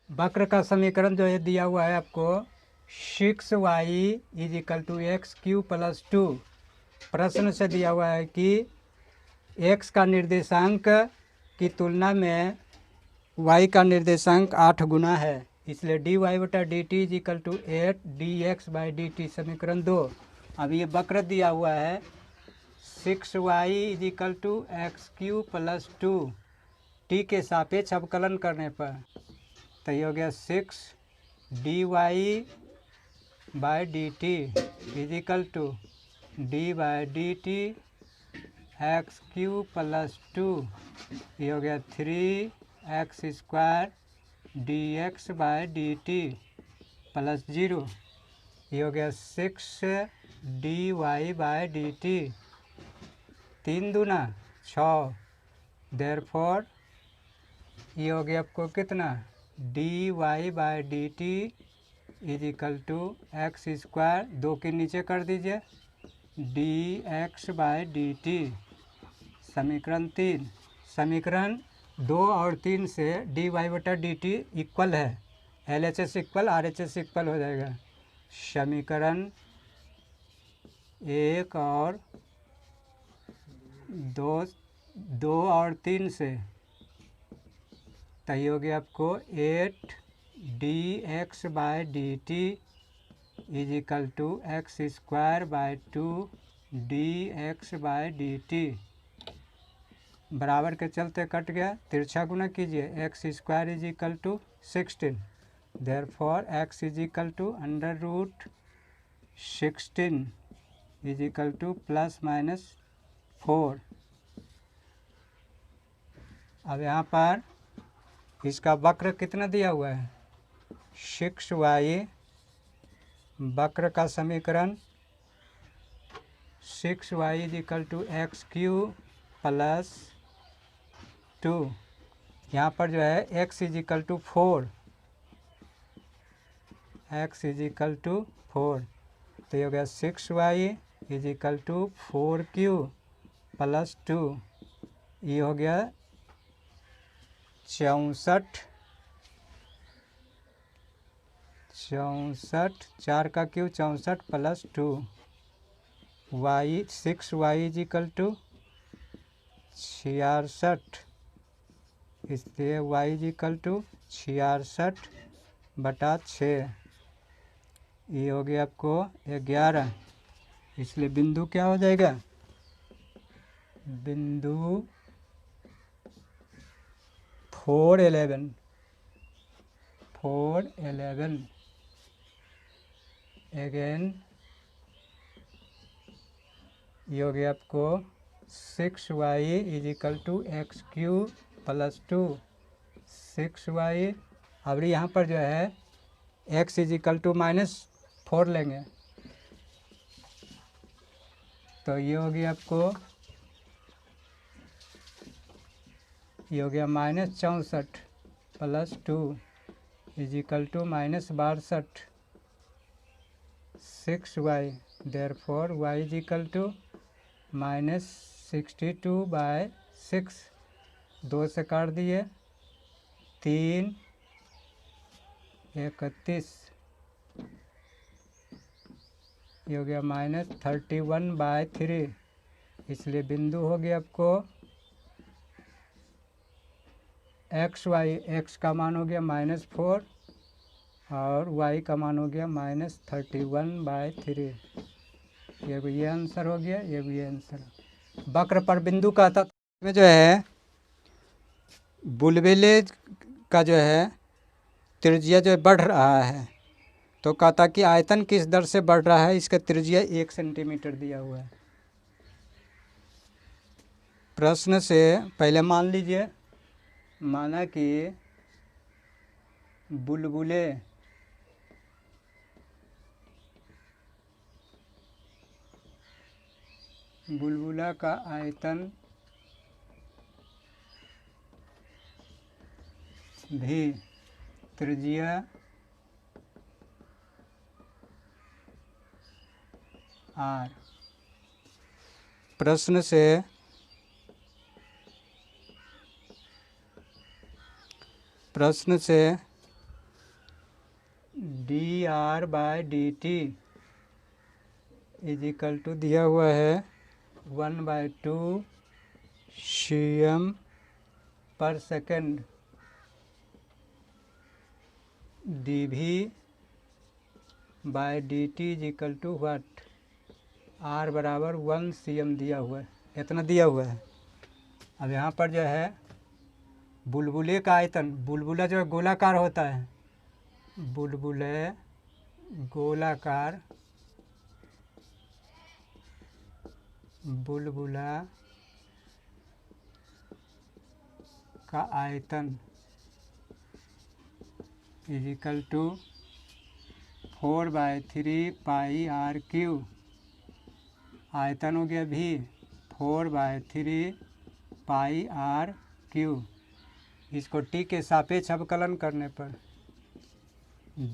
वक्र का समीकरण जो है दिया हुआ है आपको 6y is equal to x cube plus 2। प्रश्न से दिया हुआ है कि x का निर्देशांक की तुलना में y का निर्देशांक 8 गुना है, इसलिए dy बटा d t is equal to 8 dx by d t. समीकरण 2। अब ये वक्र दिया हुआ है 6y is equal to x cube plus 2। T के सापेक्ष अवकलन करने पर तो ये हो गया 6 dy by d t is equal to d by d t x cube plus 2। ये हो गया 3x square d x by d t plus 0। ये हो गया 6 d y by d t. 3 दूना 6। देयरफॉर ये हो गया आपको कितना d y by d t is equal to x square 2 के नीचे कर दीजिए d x by d t. समीकरण 3। समीकरण 2 और 3 से डी वाई बटा डी टी इक्वल है, L H S equal R H S equal हो जाएगा। समीकरण 1 और 2 और 3 से तो ये हो गया आपको 8 d x by d t is equal to x square by 2 d x by d t. बराबर के चलते कट गया, तिरछा गुना कीजिए x square is equal to 16। Therefore x is equal to under root 16 is equal to plus minus 4। अब यहाँ पर इसका वक्र कितना दिया हुआ है 6y। वक्र का समीकरण 6y is equal to x cube plus 2। यहाँ पर जो है x is equal to 4, x is equal to 4। तो ये हो गया 6y is equal to 4q plus 2। ये हो गया 64, 4 का cube 64 plus 2 y 6y is equal to 66, इसलिए y इज इक्वल टू 66 बटा 6। ये हो गया आपको 11, इसलिए बिंदु क्या हो जाएगा बिंदु 411। अगेन ये हो गया आपको 6y is equal to x cube plus 2 6y। अब यहाँ पर जो है x इज इक्वल टू -4 लेंगे तो ये हो गया आपको ये हो गया -64 plus 2 is equal to -62 6y। Therefore y is equal to -62 by 6। 2 से काट दिए 3 31। ये हो गया -31 बाय 3, इसलिए बिंदु हो गया आपको x का मान हो गया -4 और y का मान हो गया -31 बाय 3। ये आंसर हो गया, ये आंसर। वक्र पर बिंदु का तत्व में जो है बुलबुले का जो है त्रिज्या जो बढ़ रहा है, तो कहता कि आयतन किस दर से बढ़ रहा है, इसका त्रिज्या 1 सेंटीमीटर दिया हुआ है। प्रश्न से पहले मान लीजिए, माना कि बुलबुला का आयतन भी त्रिज्या r। प्रश्न से dr/dt इज इक्वल टू दिया हुआ है 1/2 cm/s dv/dt is equal to what, r बराबर 1 cm दिया हुआ है, इतना दिया हुआ है। अब यहाँ पर जो है बुलबुले का आयतन, बुलबुला जो है गोलाकार होता है, बुलबुले गोलाकार, बुलबुला का आयतन is equal to 4/3 pi r3, आयतन हो गया भी 4/3 पाई r3। इसको t के सापेक्ष अवकलन करने पर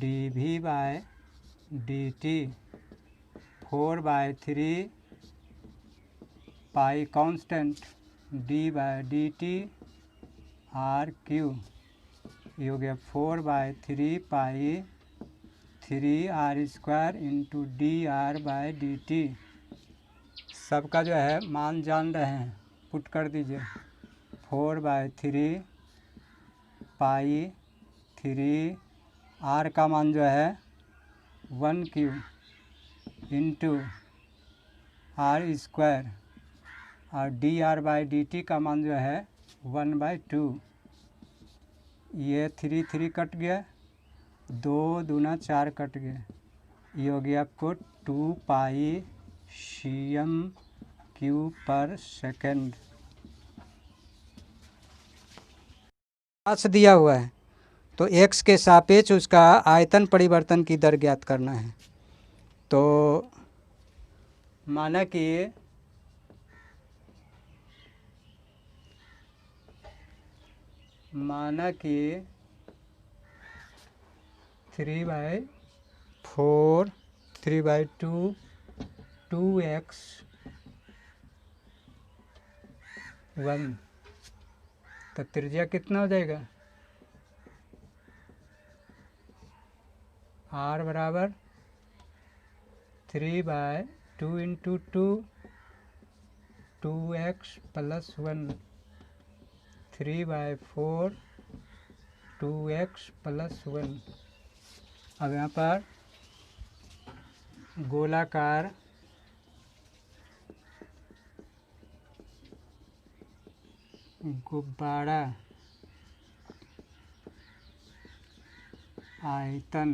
dv/dt 4/3 पाई कांस्टेंट d/dt r3, ये हो गया 4/3 पाई 3r² इंटू dr/dt। सबका जो है मान जान रहे हैं, पुट कर दीजिए। 4/3 पाई 3 r का मान जो है 1/3 इंटू r² और dr/dt का मान जो है 1/2। ये 3 कट गया, 2 दूना 4 कट गया, ये हो गया आपको 2 पाई cm³/s। दिया हुआ है तो x के सापेक्ष उसका आयतन परिवर्तन की दर ज्ञात करना है। तो माना कि माना कि 3/4 3/2 2x 1, तो त्रिज्या कितना हो जाएगा, r बराबर 3/2 into 2 2x plus 1 3/4 2x plus 1। अब यहाँ पर गोलाकार गुब्बारा आयतन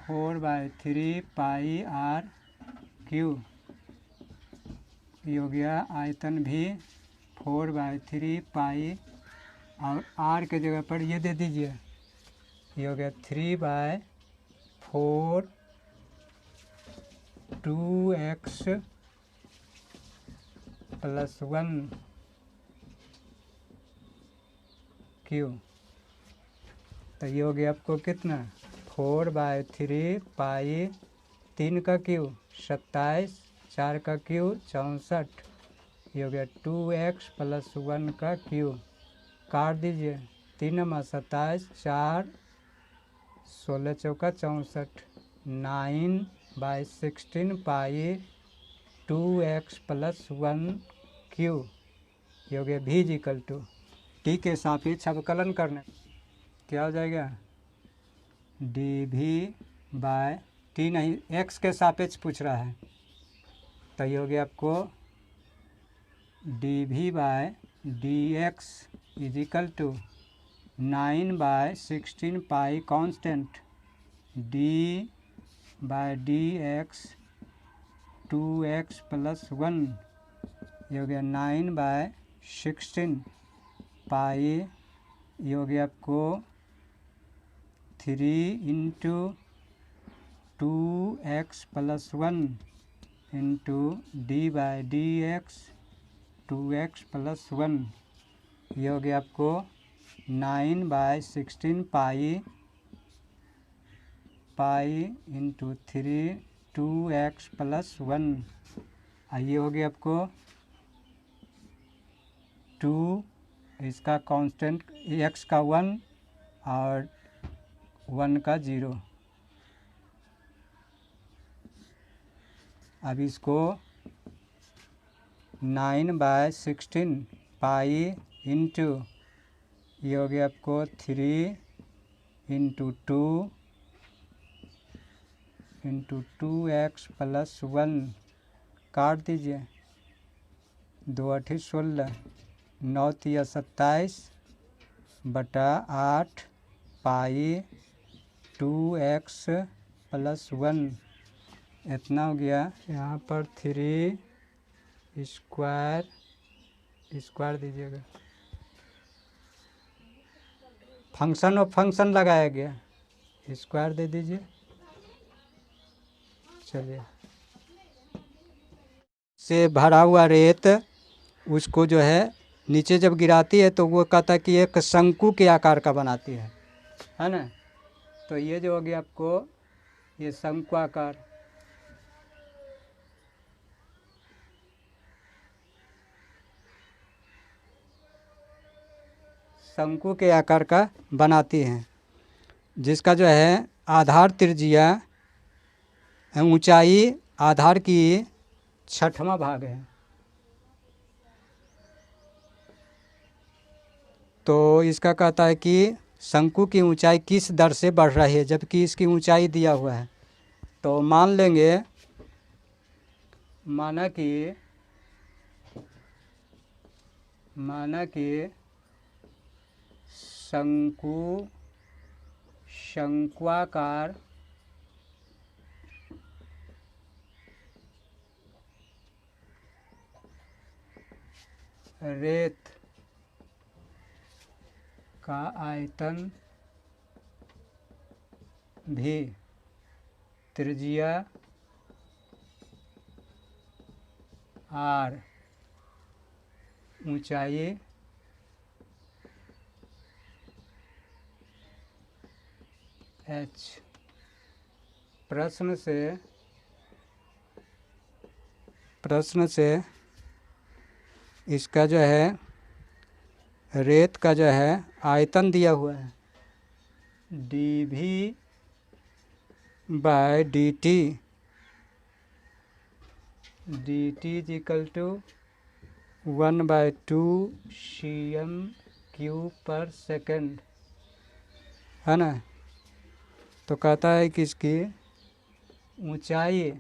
4/3 पाई r3, ये हो गया आयतन भी 4/3 पाई, और r के जगह पर ये दे दीजिए, ये हो गया 3/4 2x प्लस 1 तो ये हो गया आपको कितना 4/3 पाई 3 का क्यूब 27 4 का क्यूब 64, ये हो गया 2x प्लस 1 का क्यूब। काट दीजिए, 3 में 27 4 16 चौका 64 9/16 पाई 2x प्लस 1 क्यूब, ये हो गया v इक्वल टू t के सापेक्ष अवकलन करने क्या हो जाएगा dv/t, नहीं x के सापेक्ष पूछ रहा है, तो ये हो गया आपको dv/dx is equal to 9/16 pi constant d/dx 2x plus 1, ये हो गया 9/16 पाई, ये हो गया आपको 3 into 2x plus 1 into d/dx 2x plus 1, ये हो गया आपको 9/16 पाई इंटू 3 2x प्लस 1, ये हो गया आपको 2, इसका कांस्टेंट x का 1 और 1 का 0। अब इसको 9/16 पाई इंटू ये हो गया आपको 3 इंटू 2x प्लस 1 काट दीजिए। 2 8 16 9 3 27 बटा 8 पाई 2x प्लस 1 इतना हो गया। यहाँ पर 3 स्क्वायर दीजिएगा। फंक्शन और फंक्शन लगाया गया, स्क्वायर दे दीजिए। चलिए, से भरा हुआ रेत उसको जो है नीचे जब गिराती है तो वो कहता है कि एक शंकु के आकार का बनाती है ना। तो ये जो हो गया आपको ये शंकु आकार, शंकु के आकार का बनाती हैं, जिसका जो है आधार त्रिज्या ऊंचाई आधार की 6वां भाग है। तो इसका कहता है कि शंकु की ऊंचाई किस दर से बढ़ रही है, जबकि इसकी ऊंचाई दिया हुआ है। तो मान लेंगे, माना कि शंक्वाकार रेत का आयतन भी त्रिज्या r ऊंचाई h। प्रश्न से इसका जो है रेत का जो है आयतन दिया हुआ है dV/dt इज इक्वल टू 1/2 cm³/सेकेंड है ना। तो कहता है कि इसकी ऊंचाई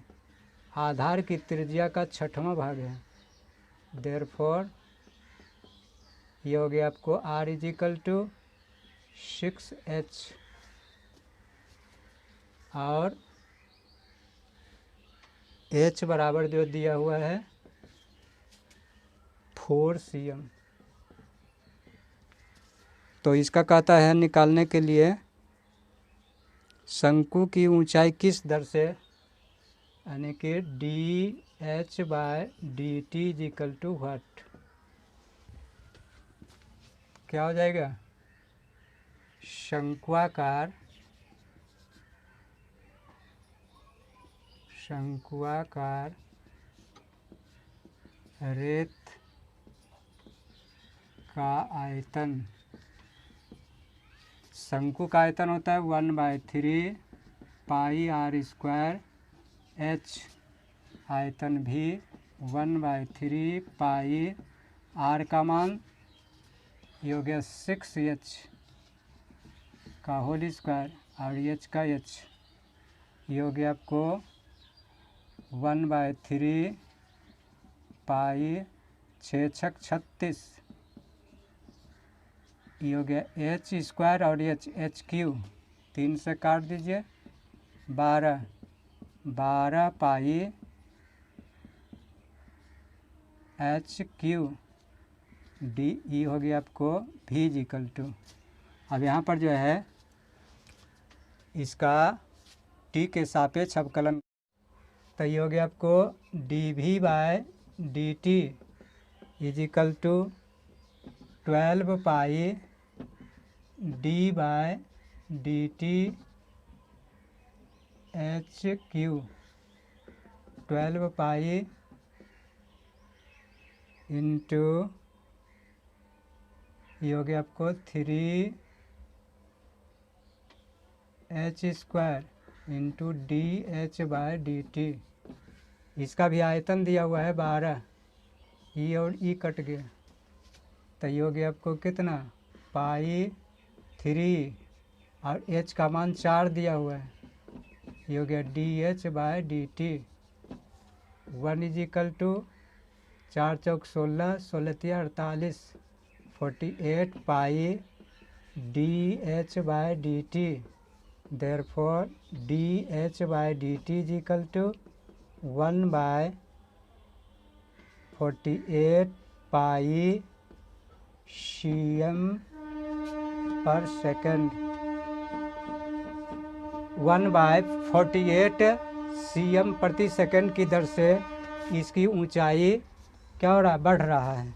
आधार की त्रिज्या का 6वां भाग है। देयरफॉर ये हो गया आपको r is equal to 6h और h बराबर जो दिया हुआ है 4 cm। तो इसका कहता है निकालने के लिए शंकु की ऊंचाई किस दर से, यानी कि dH/dt is equal to what, क्या हो जाएगा। शंक्वाकार रेत का आयतन, शंकु का आयतन होता है 1/3 पाई r², h आयतन भी 1/3 पाई r का मान ये हो गया 6h का होल स्क्वायर और h का h, ये हो गया आपको 1/3 पाई 6 छक 36, ये हो गया h² और h³ 3 से काट दीजिए 12 पाई h³ डी हो गया आपको v इज इक्वल टू। अब यहाँ पर जो है इसका t के सापेक्ष अवकलन, तो ये हो गया आपको dV/dt is equal to 12 pi d/dt h³ 12 pi into ये हो गया आपको 3 h square into d h by d t. इसका भी आयतन दिया हुआ है 12, ई और ई कट गया तो ये हो गया आपको कितना, पाई 3 और एच का मान 4 दिया हुआ है, ये हो गया d h by d t. 1 = 4 चौक 16, 16 तिया 48, 48 pi d h by d t. Therefore d h by d t = 1/48 pi cm/सेकंड। 1/48 cm/सेकंड की दर से इसकी ऊंचाई क्या हो रहा है, बढ़ रहा है।